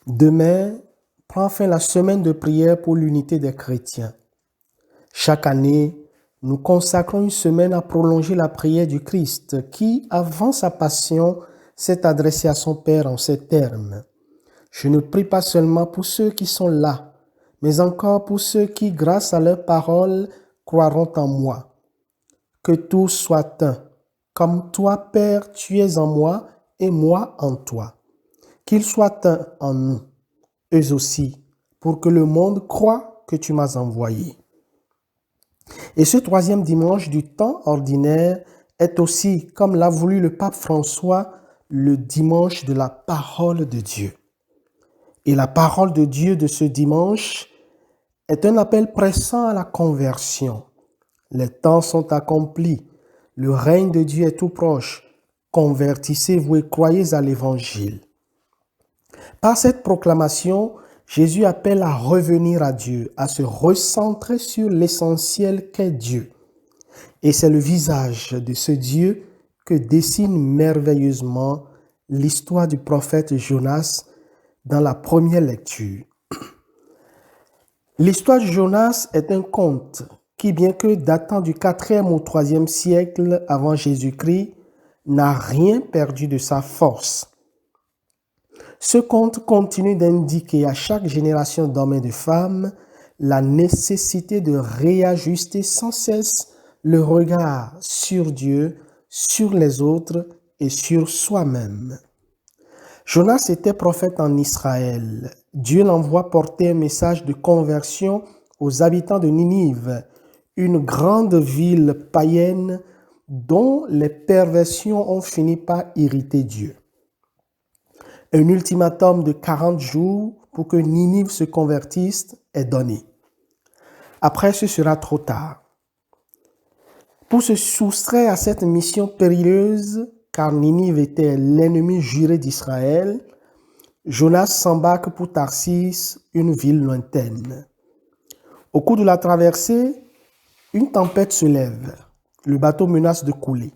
Demain prend fin la semaine de prière pour l'unité des chrétiens. Chaque année, nous consacrons une semaine à prolonger la prière du Christ qui, avant sa passion, s'est adressé à son Père en ces termes. Je ne prie pas seulement pour ceux qui sont là, mais encore pour ceux qui, grâce à leur parole, croiront en moi. Que tous soient un, comme toi, Père, tu es en moi et moi en toi. Qu'ils soient un en nous, eux aussi, pour que le monde croie que tu m'as envoyé. Et ce troisième dimanche du temps ordinaire est aussi, comme l'a voulu le pape François, le dimanche de la parole de Dieu. Et la parole de Dieu de ce dimanche est un appel pressant à la conversion. Les temps sont accomplis, le règne de Dieu est tout proche. Convertissez-vous et croyez à l'Évangile. Par cette proclamation, Jésus appelle à revenir à Dieu, à se recentrer sur l'essentiel qu'est Dieu. Et c'est le visage de ce Dieu que dessine merveilleusement l'histoire du prophète Jonas dans la première lecture. L'histoire de Jonas est un conte qui, bien que datant du 4e au 3e siècle avant Jésus-Christ, n'a rien perdu de sa force. Ce conte continue d'indiquer à chaque génération d'hommes et de femmes la nécessité de réajuster sans cesse le regard sur Dieu, sur les autres et sur soi-même. Jonas était prophète en Israël. Dieu l'envoie porter un message de conversion aux habitants de Ninive, une grande ville païenne dont les perversions ont fini par irriter Dieu. Un ultimatum de 40 jours pour que Ninive se convertisse est donné. Après, ce sera trop tard. Pour se soustraire à cette mission périlleuse, car Ninive était l'ennemi juré d'Israël, Jonas s'embarque pour Tarsis, une ville lointaine. Au cours de la traversée, une tempête se lève. Le bateau menace de couler.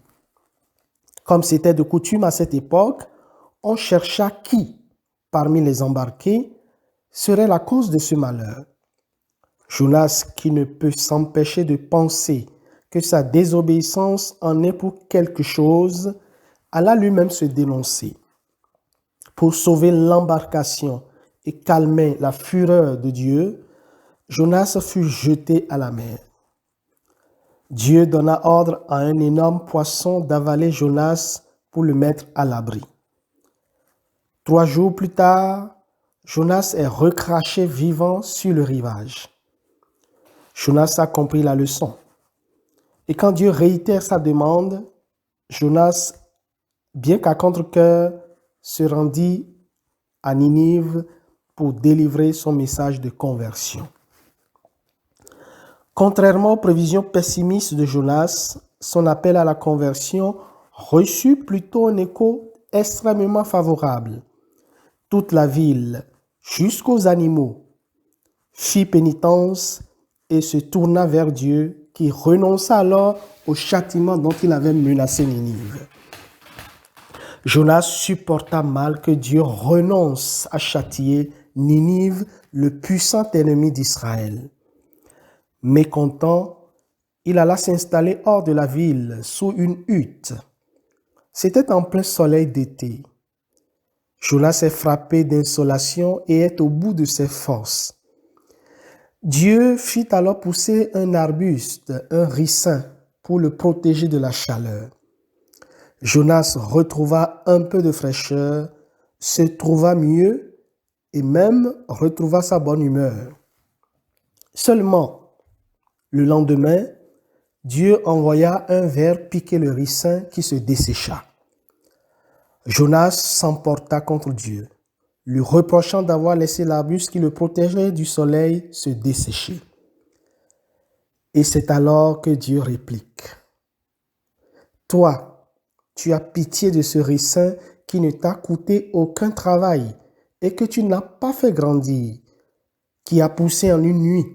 Comme c'était de coutume à cette époque, on chercha qui, parmi les embarqués, serait la cause de ce malheur. Jonas, qui ne peut s'empêcher de penser que sa désobéissance en est pour quelque chose, alla lui-même se dénoncer. Pour sauver l'embarcation et calmer la fureur de Dieu, Jonas fut jeté à la mer. Dieu donna ordre à un énorme poisson d'avaler Jonas pour le mettre à l'abri. 3 jours plus tard, Jonas est recraché vivant sur le rivage. Jonas a compris la leçon. Et quand Dieu réitère sa demande, Jonas, bien qu'à contre-cœur, se rendit à Ninive pour délivrer son message de conversion. Contrairement aux prévisions pessimistes de Jonas, son appel à la conversion reçut plutôt un écho extrêmement favorable. Toute la ville, jusqu'aux animaux, fit pénitence et se tourna vers Dieu, qui renonça alors au châtiment dont il avait menacé Ninive. Jonas supporta mal que Dieu renonce à châtier Ninive, le puissant ennemi d'Israël. Mécontent, il alla s'installer hors de la ville, sous une hutte. C'était en plein soleil d'été. Jonas est frappé d'insolation et est au bout de ses forces. Dieu fit alors pousser un arbuste, un ricin, pour le protéger de la chaleur. Jonas retrouva un peu de fraîcheur, se trouva mieux et même retrouva sa bonne humeur. Seulement, le lendemain, Dieu envoya un ver piquer le ricin qui se dessécha. Jonas s'emporta contre Dieu, lui reprochant d'avoir laissé l'arbuste qui le protégeait du soleil se dessécher. Et c'est alors que Dieu réplique. Toi, tu as pitié de ce ricin qui ne t'a coûté aucun travail et que tu n'as pas fait grandir, qui a poussé en une nuit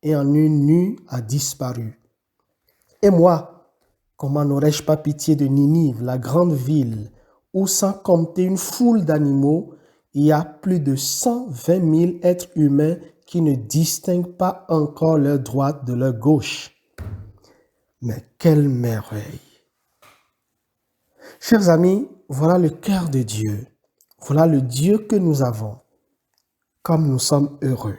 et en une nuit a disparu. Et moi, comment n'aurais-je pas pitié de Ninive, la grande ville, où sans compter une foule d'animaux, il y a plus de 120 000 êtres humains qui ne distinguent pas encore leur droite de leur gauche. Mais quelle merveille! Chers amis, voilà le cœur de Dieu. Voilà le Dieu que nous avons. Comme nous sommes heureux.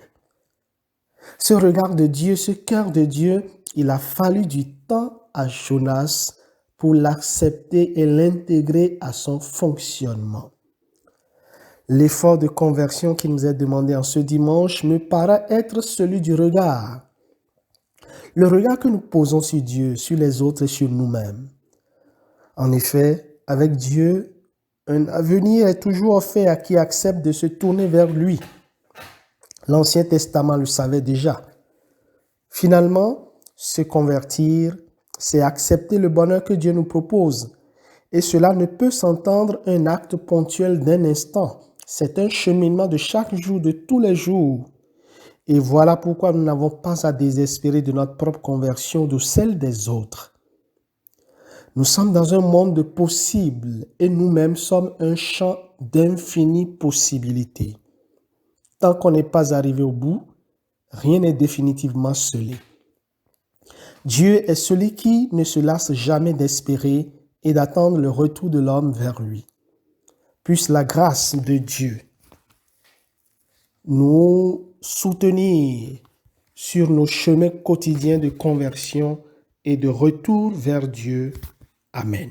Ce regard de Dieu, ce cœur de Dieu, il a fallu du temps à Jonas pour l'accepter et l'intégrer à son fonctionnement. L'effort de conversion qui nous est demandé en ce dimanche me paraît être celui du regard. Le regard que nous posons sur Dieu, sur les autres et sur nous-mêmes. En effet, avec Dieu, un avenir est toujours offert à qui accepte de se tourner vers lui. L'Ancien Testament le savait déjà. Finalement, se convertir, c'est accepter le bonheur que Dieu nous propose. Et cela ne peut s'entendre un acte ponctuel d'un instant. C'est un cheminement de chaque jour, de tous les jours. Et voilà pourquoi nous n'avons pas à désespérer de notre propre conversion ou de celle des autres. Nous sommes dans un monde de possibles et nous-mêmes sommes un champ d'infinies possibilités. Tant qu'on n'est pas arrivé au bout, rien n'est définitivement scellé. Dieu est celui qui ne se lasse jamais d'espérer et d'attendre le retour de l'homme vers lui. Puisse la grâce de Dieu nous soutenir sur nos chemins quotidiens de conversion et de retour vers Dieu. Amen.